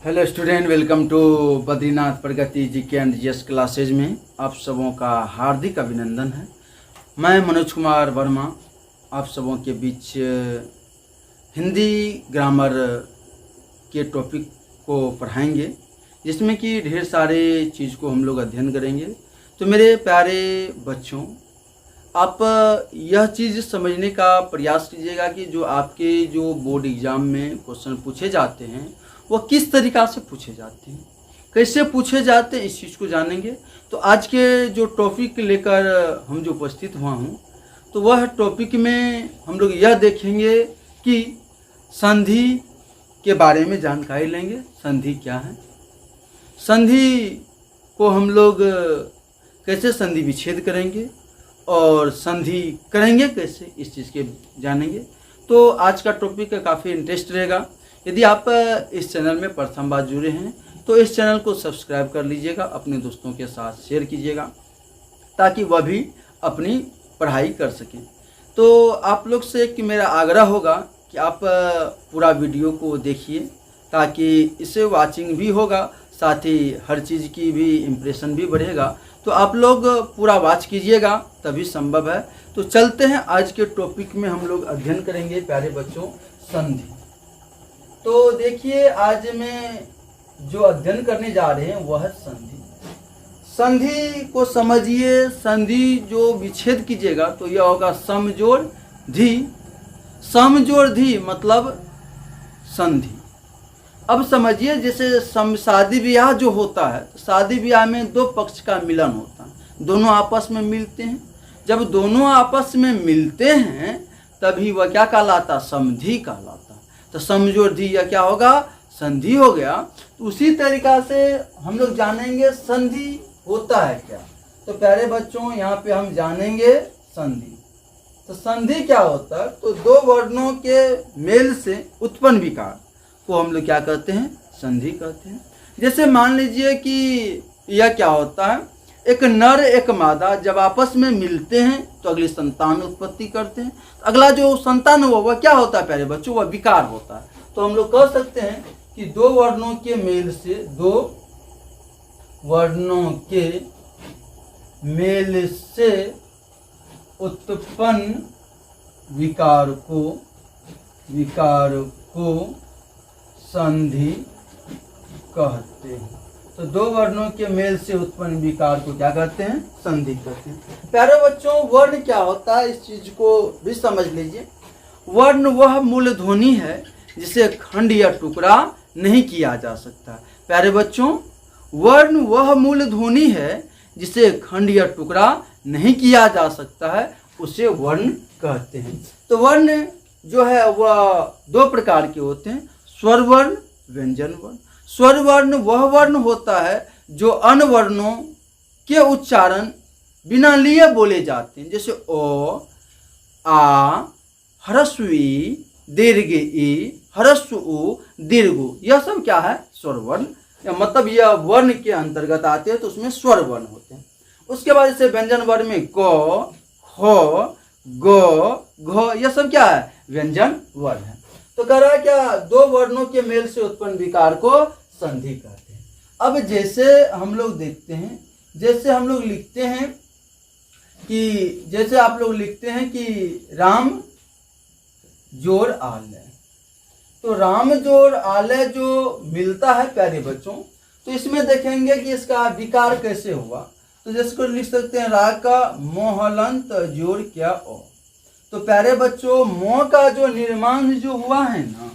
Hello student, welcome to Badrinath Pragati GK and GS classes में आप सबों का हार्दिक अभिनंदन है। मैं मनोज कुमार वर्मा आप सबों के बीच हिंदी ग्रामर के टॉपिक को पढ़ाएंगे, जिसमें कि ढेर सारे चीज़ को हम लोग अध्ययन करेंगे। तो मेरे प्यारे बच्चों, आप यह चीज़ समझने का प्रयास कीजिएगा कि जो आपके जो बोर्ड एग्ज़ाम में क्वेश्चन पूछे जाते हैं वो किस तरीक़ा से पूछे जाते हैं, कैसे पूछे जाते हैं, इस चीज़ को जानेंगे। तो आज के जो टॉपिक लेकर हम जो उपस्थित हुआ हूँ, तो वह टॉपिक में हम लोग यह देखेंगे कि संधि के बारे में जानकारी लेंगे। संधि क्या है, संधि को हम लोग कैसे संधि विच्छेद करेंगे और संधि करेंगे कैसे, इस चीज़ के जानेंगे। तो आज का टॉपिक काफ़ी इंटरेस्ट रहेगा। यदि आप इस चैनल में प्रथम बार जुड़े हैं तो इस चैनल को सब्सक्राइब कर लीजिएगा, अपने दोस्तों के साथ शेयर कीजिएगा ताकि वह भी अपनी पढ़ाई कर सकें। तो आप लोग से एक मेरा आग्रह होगा कि आप पूरा वीडियो को देखिए, ताकि इससे वाचिंग भी होगा, साथ ही हर चीज़ की भी इम्प्रेशन भी बढ़ेगा। तो आप लोग पूरा वॉच कीजिएगा, तभी संभव है। तो चलते हैं, आज के टॉपिक में हम लोग अध्ययन करेंगे प्यारे बच्चों संधि। तो देखिए, आज मैं जो अध्ययन करने जा रहे हैं वह है संधि। संधि को समझिए। संधि जो विच्छेद कीजिएगा तो यह होगा समजोड़ धी। समजोड़ धी मतलब संधि। अब समझिए, जैसे शादी ब्याह जो होता है, शादी ब्याह में दो पक्ष का मिलन होता है, दोनों आपस में मिलते हैं। जब दोनों आपस में मिलते हैं तभी वह क्या कहलाता, समधि कहलाता। तो समजोड़ धी या क्या होगा, संधि हो गया। तो उसी तरीका से हम लोग जानेंगे संधि होता है क्या। तो प्यारे बच्चों, यहाँ पे हम जानेंगे संधि। तो संधि क्या होता है, तो दो वर्णों के मेल से उत्पन्न विकार को हम लोग क्या कहते हैं, संधि कहते हैं। जैसे मान लीजिए कि यह क्या होता है, एक नर एक मादा जब आपस में मिलते हैं तो अगली संतान उत्पत्ति करते हैं। अगला जो संतान हुआ वह क्या होता है प्यारे बच्चों, वह विकार होता है। तो हम लोग कह सकते हैं कि दो वर्णों के मेल से, दो वर्णों के मेल से उत्पन्न विकार को संधि कहते हैं। तो दो वर्णों के मेल से उत्पन्न विकार को क्या कहते हैं, संधि कहते हैं। प्यारे बच्चों, वर्ण क्या होता है, इस चीज को भी समझ लीजिए। वर्ण वह मूल ध्वनि है जिसे खंड या टुकड़ा नहीं किया जा सकता। प्यारे बच्चों, वर्ण वह मूल ध्वनि है जिसे खंड या टुकड़ा नहीं किया जा सकता है, उसे वर्ण कहते हैं। तो वर्ण जो है वह दो प्रकार के होते हैं, स्वर वर्ण, व्यंजन वर्ण। स्वर वर्ण वह वर्ण होता है जो अन्य वर्णों के उच्चारण बिना लिए बोले जाते हैं, जैसे ओ, आ, ह्रस्व ई, दीर्घ ई, ह्रस्व उ, दीर्घ उ, यह सब क्या है, स्वर वर्ण। मतलब यह वर्ण के अंतर्गत आते हैं, तो उसमें स्वर वर्ण होते हैं। उसके बाद जैसे व्यंजन वर्ण में क, ख, ग, घ, यह सब क्या है, व्यंजन वर्ण है। तो कह रहा है क्या, दो वर्णों के मेल से उत्पन्न विकार को संधि कहते हैं। अब जैसे हम लोग देखते हैं, जैसे हम लोग लिखते हैं कि, जैसे आप लोग लिखते हैं कि राम जोड़ आलय, तो राम जोड़ आलय जो मिलता है प्यारे बच्चों, तो इसमें देखेंगे कि इसका विकार कैसे हुआ। तो जिसको लिख सकते हैं रा का मोहलंत जोड़ क्या ओ। तो प्यारे बच्चों, मोह का जो निर्माण जो हुआ है ना,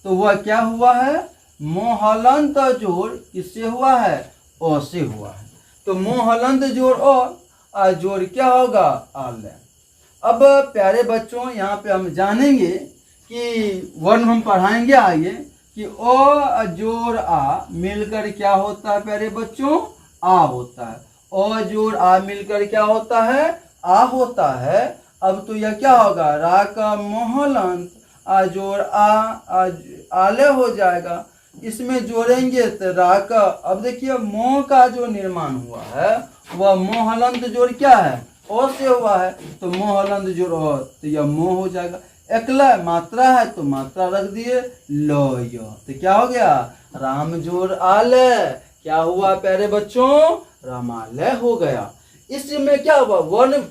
तो वह क्या हुआ है, मोहलंत जोड़ किससे हुआ है, ओ से हुआ है। तो मोहलंत जोड़ ओ, जोड़ क्या होगा, आलय। अब प्यारे बच्चों, यहाँ पे हम जानेंगे कि वर्ण हम पढ़ाएंगे आगे कि ओ जोड़ आ मिलकर क्या होता है प्यारे बच्चों, आ होता है। ओ जोड़ आ मिलकर क्या होता है, आ होता है। अब तो यह क्या होगा, रा का मोहलंत आ जोड़ आले हो जाएगा। इसमें जोड़ेंगे तो रा का, अब देखिए मोह का जो निर्माण हुआ है वह मोहलंत जोड़ क्या है, ओ से हुआ है। तो मोहलंत जोड़ ओ, तो यह मोह हो जाएगा। एकला मात्रा है तो मात्रा रख दिए लो यो, तो क्या हो गया राम जोर आलय, क्या हुआ प्यारे बच्चों रामालय हो गया। इसमें क्या हुआ वर्ण,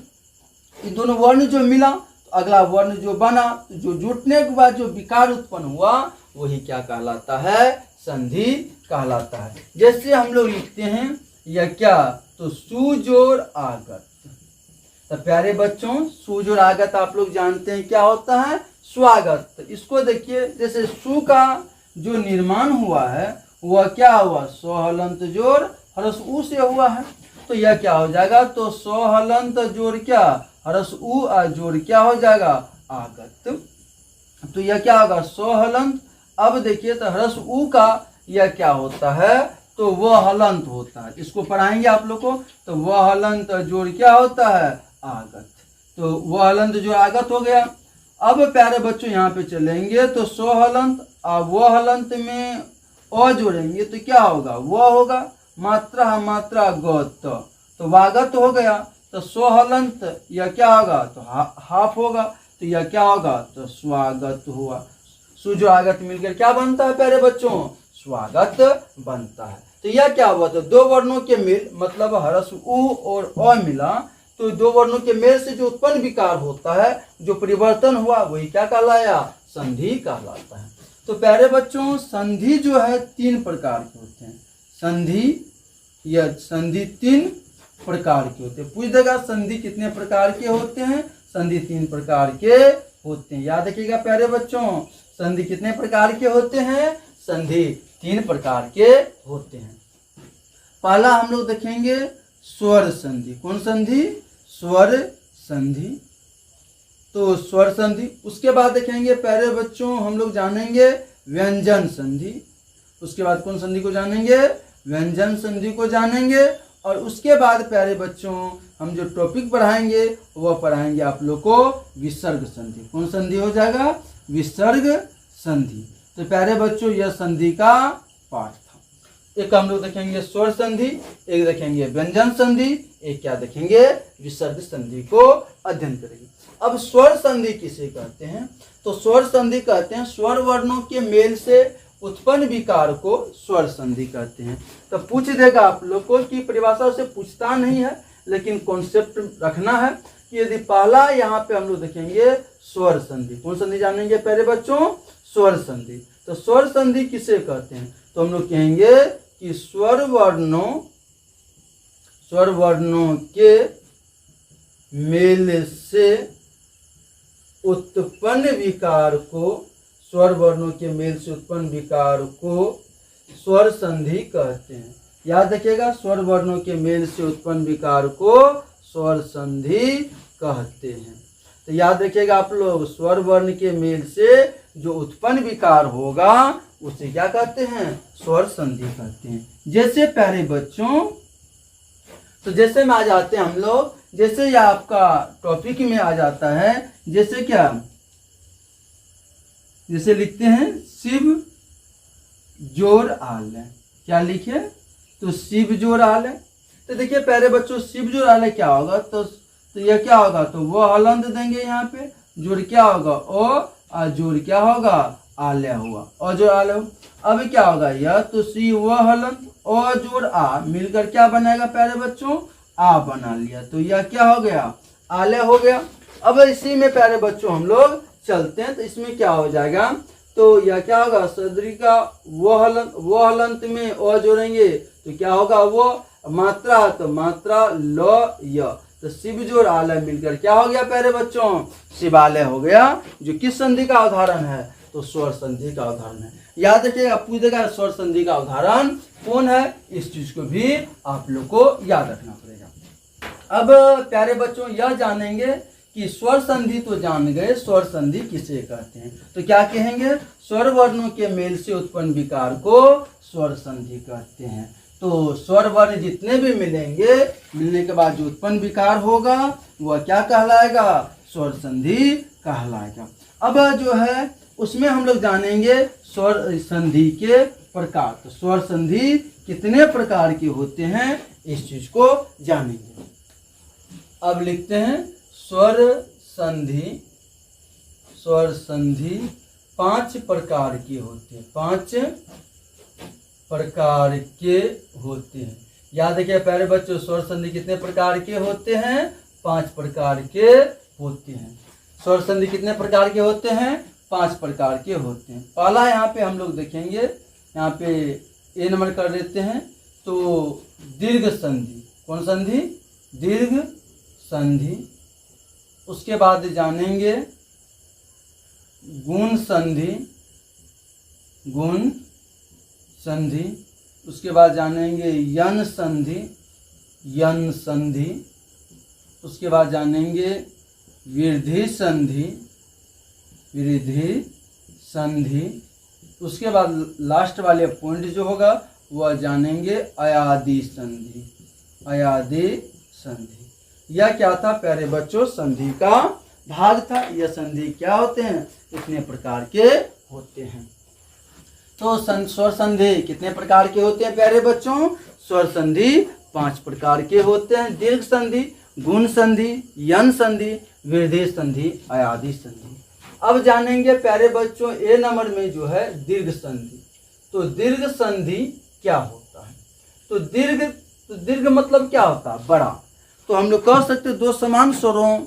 इन दोनों वर्ण जो मिला तो अगला वर्ण जो बना, तो जो जुटने के बाद जो विकार उत्पन्न हुआ वही क्या कहलाता है संधि कहलाता है। जैसे हम लोग लिखते हैं यह क्या, तो सुजोर आगत। तो प्यारे बच्चों सुजोर आगत आप लोग जानते हैं क्या होता है स्वागत। तो इसको देखिए जैसे सु का जो निर्माण हुआ है वह क्या हुआ सोहलंत जोर हरस उ से हुआ है, तो यह क्या हो जाएगा तो सोहलंत जोर क्या हरस उ जोर क्या हो जाएगा आगत। तो यह क्या होगा सोहलंत। अब देखिए तो हरस उ का यह क्या होता है तो वह हलंत होता है, इसको पढ़ाएंगे आप लोग को। तो वह हलंत जोड़ क्या होता है आगत, तो वह हलंत जो आगत हो गया। अब प्यारे बच्चों यहाँ पे चलेंगे तो सो हलंत, अब वह हलंत में अ जोड़ेंगे तो क्या होगा वह होगा मात्रा मात्रा गत, तो वागत हो गया। तो सो हलंत यह क्या होगा तो हाफ होगा, तो यह क्या होगा तो स्वागत हुआ। सु जो आगत मिलकर क्या बनता है प्यारे बच्चों स्वागत बनता है। तो यह क्या हुआ तो दो वर्णों के मेल, मतलब हरस उ और अ मिला, तो दो वर्णों के मेल से जो उत्पन्न विकार होता है जो परिवर्तन हुआ वही क्या कहलाया संधि कहलाता है। तो प्यारे बच्चों संधि जो है तीन प्रकार के होते हैं, संधि या संधि तीन प्रकार के होते हैं। पूछ देगा संधि कितने प्रकार के होते हैं, संधि तीन प्रकार के होते हैं। याद रखिएगा प्यारे बच्चों संधि कितने प्रकार के होते हैं, संधि तीन प्रकार के होते हैं। पहला हम लोग देखेंगे स्वर संधि। कौन संधि स्वर संधि, तो स्वर संधि। उसके बाद देखेंगे प्यारे बच्चों हम लोग जानेंगे व्यंजन संधि। उसके बाद कौन संधि को जानेंगे व्यंजन संधि को जानेंगे। और उसके बाद प्यारे बच्चों हम जो टॉपिक पढ़ाएंगे वह पढ़ाएंगे आप लोग को विसर्ग संधि। कौन संधि हो जाएगा विसर्ग संधि। तो प्यारे बच्चों यह संधि का पाठ था। एक हम लोग देखेंगे स्वर संधि, एक देखेंगे व्यंजन संधि, एक क्या देखेंगे विसर्ग संधि को अध्ययन करेंगे। अब स्वर संधि किसे कहते हैं, तो स्वर संधि कहते हैं स्वर वर्णों के मेल से उत्पन्न विकार को स्वर संधि कहते हैं। तो पूछ देगा आप लोग को कि परिभाषा से पूछता नहीं है लेकिन कॉन्सेप्ट रखना है कि यदि पहला यहाँ पे हम लोग देखेंगे स्वर संधि। कौन संधि जानेंगे प्यारे बच्चों स्वर संधि। तो स्वर संधि किसे कहते हैं, तो हम लोग कहेंगे कि स्वर वर्णों के मेल से उत्पन्न विकार को, स्वर वर्णों के मेल से उत्पन्न विकार को स्वर संधि कहते हैं। याद रखिएगा स्वर वर्णों के मेल से उत्पन्न विकार को स्वर संधि कहते हैं। तो याद रखिएगा आप लोग स्वर वर्ण के मेल से जो उत्पन्न विकार होगा उसे क्या कहते हैं स्वर संधि कहते हैं। जैसे प्यारे बच्चों तो जैसे में आ जाते हैं हम लोग, जैसे यह आपका टॉपिक में आ जाता है, जैसे क्या जैसे लिखते हैं शिव जोर आलय, क्या लिखे तो शिव जोर आलय। तो देखिए प्यारे बच्चों शिव जोर आलय क्या होगा, तो यह क्या होगा तो वो हलंत देंगे यहाँ पे, जोड़ क्या होगा ओ और जोड़ क्या होगा आलय हुआ, और जोड़ आलय हुआ। अब क्या होगा यह तो सी वह हलंत और जोड़ आ मिलकर क्या बनाएगा प्यारे बच्चों आ बना लिया, तो यह क्या हो गया आलय हो गया। अब इसी में प्यारे बच्चों हम लोग चलते हैं, तो इसमें क्या हो जाएगा तो यह क्या होगा सदरी का वो हलंत में ओ जोड़ेंगे तो क्या होगा वो मात्रा, तो मात्रा ल य, तो शिव जोड़ आलय मिलकर क्या हो गया प्यारे बच्चों शिवालय हो गया, जो किस संधि का उदाहरण है तो स्वर संधि का उदाहरण है। याद रखिएगा पूछेगा स्वर संधि का उदाहरण कौन है, इस चीज को भी आप लोग को याद रखना पड़ेगा। अब प्यारे बच्चों यह जानेंगे कि स्वर संधि तो जान गए, स्वर संधि किसे कहते हैं, तो क्या कहेंगे स्वर वर्णों के मेल से उत्पन्न विकार को स्वर संधि कहते हैं। तो स्वर वर्ण जितने भी मिलेंगे, मिलने के बाद जो उत्पन्न विकार होगा वह क्या कहलाएगा स्वर संधि कहलाएगा। अब जो है उसमें हम लोग जानेंगे स्वर संधि के प्रकार, तो स्वर संधि कितने प्रकार के होते हैं इस चीज को जानेंगे। अब लिखते हैं स्वर स्वर संधि 5 प्रकार के होते हैं, 5 प्रकार के होते हैं। याद रखिए प्यारे बच्चों, स्वर संधि कितने प्रकार के होते हैं? 5 प्रकार के होते हैं। स्वर संधि कितने प्रकार के होते हैं? 5 प्रकार के होते हैं। पहला यहाँ पे हम लोग देखेंगे, यहाँ पे ए नंबर कर देते हैं, तो दीर्घ संधि। कौन संधि? दीर्घ संधि। उसके बाद जानेंगे गुण संधि, गुण संधि। उसके बाद जानेंगे यन संधि, यन संधि। उसके बाद जानेंगे वृद्धि संधि, वृद्धि संधि। उसके बाद लास्ट वाले पॉइंट जो होगा वह जानेंगे अयादि संधि, अयादि संधि। यह क्या था प्यारे बच्चों? संधि का भाग था। यह संधि क्या होते हैं? इतने प्रकार के होते हैं। तो स्वर संधि कितने प्रकार के होते हैं प्यारे बच्चों? स्वर संधि 5 प्रकार के होते हैं। दीर्घ संधि, गुण संधि, यन संधि, वृद्धि संधि, अयादि संधि। अब जानेंगे प्यारे बच्चों ए नंबर में जो है दीर्घ संधि। तो दीर्घ संधि क्या होता है? तो दीर्घ मतलब क्या होता है? बड़ा। तो हम लोग कह सकते हैं 2 समान स्वरों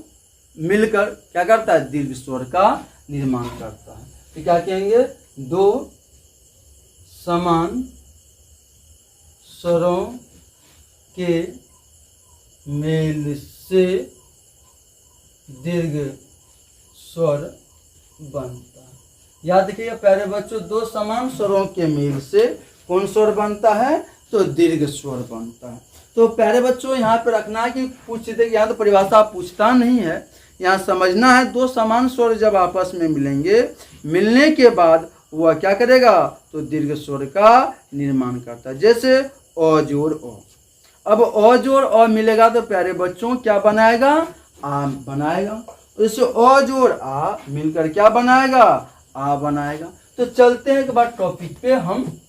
मिलकर क्या करता है? दीर्घ स्वर का निर्माण करता है। तो क्या कहेंगे? 2 समान स्वरों के मेल से दीर्घ स्वर बनता है। याद रखिए प्यारे बच्चों, 2 समान स्वरों के मेल से कौन स्वर बनता है? तो दीर्घ स्वर बनता है। तो प्यारे बच्चों यहाँ पे रखना है कि पूछते, यहाँ तो परिभाषा पूछता नहीं है, यहाँ समझना है 2 समान स्वर जब आपस में मिलेंगे, मिलने के बाद वह क्या करेगा? तो दीर्घ स्वर का निर्माण करता है। जैसे अ जोड़ अ। अब अ जोड़ अ मिलेगा तो प्यारे बच्चों क्या बनाएगा? आ बनाएगा। इससे अ जोड़ आ मिलकर क्या बनाएगा? आ बनाएगा। तो चलते हैं एक बार टॉपिक पे हम।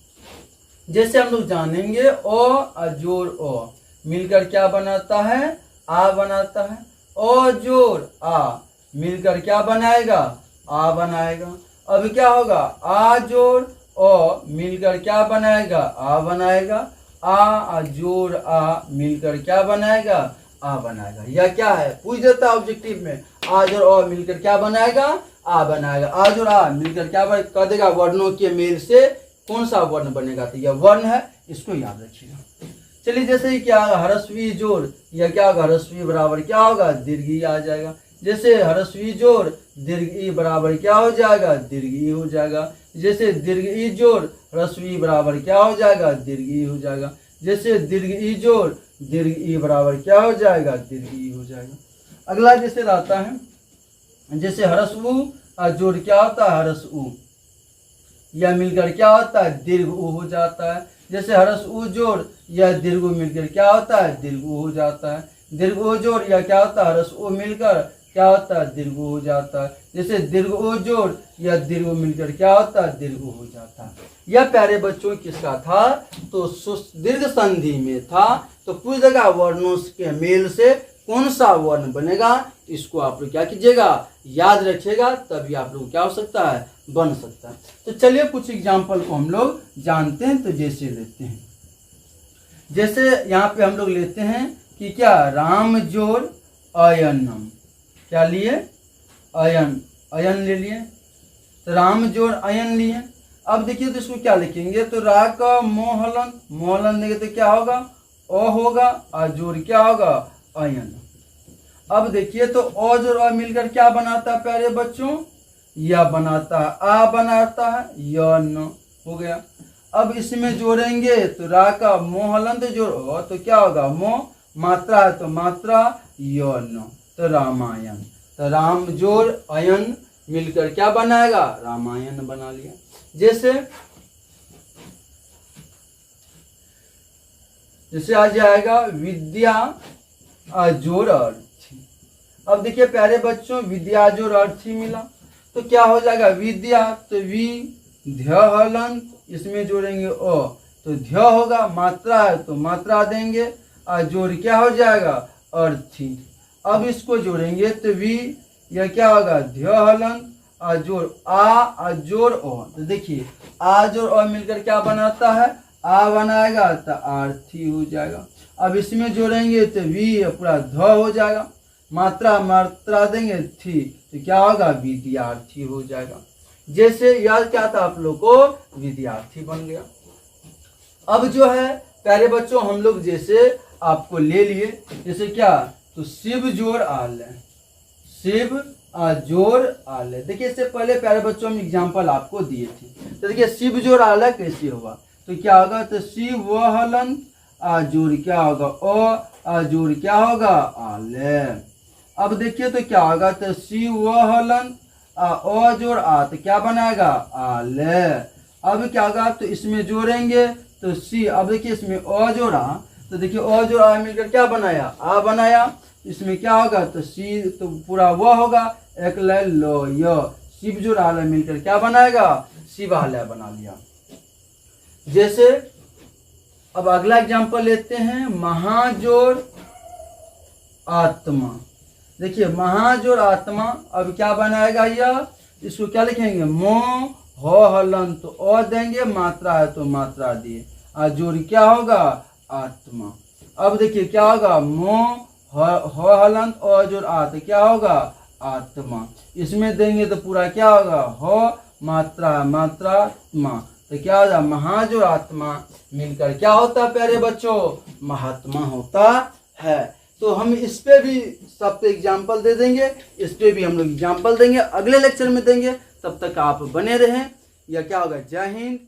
जैसे हम लोग जानेंगे अ जोड़ अ मिलकर क्या बनाता है? आ बनाता है। अ जोड़ आ मिलकर क्या बनाएगा? आ बनाएगा। अब क्या होगा? आ जोड़ अ मिलकर क्या बनाएगा? आ बनाएगा। आ जोड़ आ मिलकर क्या बनाएगा? आ बनाएगा। यह क्या है? पूछ देता है ऑब्जेक्टिव में, आ जोड़ अ मिलकर क्या बनाएगा? आ बनाएगा। आ जोड़ आ मिलकर क्या कर देगा? वर्णों के मेल से कौन सा वर्ण बनेगा? तो यह वर्ण है, इसको याद रखिएगा। चलिए जैसे ही क्या होगा? ह्रस्वी जोड़, यह क्या होगा? ह्रस्वी बराबर क्या होगा? दीर्घ ई आ जाएगा। जैसे ह्रस्वी जोड़ दीर्घ ई बराबर क्या हो जाएगा? दीर्घ ई हो जाएगा। जैसे दीर्घ ई जोड़ ह्रस्वी बराबर क्या हो जाएगा? दीर्घ ई हो जाएगा। जैसे दीर्घ ई जोड़ दीर्घ ई बराबर क्या हो जाएगा? दीर्घ ई हो जाएगा। अगला जैसे रहता है, जैसे ह्रस्व जोड़ क्या होता है? ह्रस्व, यह मिलकर क्या होता है? दीर्घ उ हो जाता है। जैसे ह्रस्व जोड़ यह दीर्घ मिलकर क्या होता है? दीर्घ उ हो जाता है। दीर्घ उ जोड़ यह क्या होता है? ह्रस्व मिलकर क्या होता है? दीर्घ हो जाता है। जैसे दीर्घ उ जोड़ यह दीर्घ मिलकर क्या होता है? दीर्घ हो जाता है। यह प्यारे बच्चों किसका था? तो दीर्घ संधि में था। तो पूछ देगा वर्णों के मेल से कौन सा वर्ण बनेगा? इसको आप लोग क्या कीजिएगा? याद रखिएगा, तभी आप लोग क्या हो सकता है? बन सकता है। तो चलिए कुछ एग्जाम्पल को हम लोग जानते हैं। तो जैसे लेते हैं, जैसे यहाँ पे हम लोग लेते हैं कि क्या? राम जोड़ अयनम। क्या लिए? अयन, अयन ले लिए। तो राम जोड़ अयन लिए। अब देखिए तो इसको क्या लिखेंगे? तो रा का मोहलन, मोहलन देंगे तो क्या होगा? अ होगा। और जोड़ क्या होगा? अयन। अब देखिए तो अ जोड़ अ मिलकर क्या बनाता है प्यारे बच्चों? यह बनाता है, आ बनाता है, यन हो गया। अब इसमें जोड़ेंगे तो रा का मोहलंत जोड़ तो क्या होगा? मोह, मात्रा है तो मात्रा, यन, तो रामायण। तो राम जोड़ अयन मिलकर क्या बनाएगा? रामायण बना लिया। जैसे आ जाएगा विद्या जोड़ अर्थी। अब देखिए प्यारे बच्चों, विद्या जोड़ अर्थी मिला तो क्या हो जाएगा? विद्या तो वि ध्य हलंत, इसमें जोड़ेंगे अ तो ध्य होगा। मात्रा है तो मात्रा देंगे और जोड़ क्या हो जाएगा? अर्थी। अब इसको जोड़ेंगे तो वि, यह क्या होगा? ध्य हलंत जोड़ आ जोड़ ओ। तो देखिए आ जोड़ ओ मिलकर क्या बनाता है, आ बनाएगा तो आर्थी हो जाएगा। अब इसमें जोड़ेंगे तो वी पूरा ध हो जाएगा, मात्रा मात्रा देंगे थी तो क्या होगा, विद्यार्थी हो जाएगा। जैसे याद क्या था आप लोग को, विद्यार्थी बन गया। अब जो है प्यारे बच्चों हम लोग जैसे आपको ले लिए, जैसे क्या, तो शिव जोड़ आल, शिव जोड़ आल। देखिए इससे पहले प्यारे बच्चों हम एग्जाम्पल आपको दिए थे। तो देखिए शिव जोड़ आल कैसे होगा, तो क्या होगा, तो शिव व हलन जोड़ क्या होगा, ओ जोड़ क्या होगा, आल। अब देखिए तो क्या होगा, तो शिव व हलन ओ जोड़ आ, तो क्या बनाएगा, आल। अब क्या होगा, तो इसमें जोड़ेंगे तो सी। अब देखिए इसमें ओ जोड़ा, तो देखिए ओ जोड़ा मिलकर क्या बनाया, आ बनाया। इसमें क्या होगा, तो सी तो पूरा वो होगा, एक ले लो यो, शिव जोड़ा मिलकर क्या बनाएगा, शिवालय बना लिया। जैसे अब अगला एग्जांपल लेते हैं, महाजोड़ आत्मा। देखिए महाजोड़ आत्मा, अब क्या बनाएगा यह, इसको क्या लिखेंगे, मो हो हलन, तो ओ देंगे, मात्रा है तो मात्रा दिए, जोड़ क्या होगा, आत्मा। अब देखिए क्या होगा, मो हो हलन ओ जोड़ आ, तो क्या होगा, आत्मा। इसमें देंगे तो पूरा क्या होगा, हो मात्रा मात्रा मा, तो क्या होगा, महाजोड़ आत्मा मिलकर क्या होता है प्यारे बच्चों, महात्मा होता है। तो हम इस पे भी सब पे एग्जाम्पल दे देंगे, इस पे भी हम लोग एग्जाम्पल देंगे, अगले लेक्चर में देंगे। तब तक आप बने रहें। या क्या होगा, जय हिंद।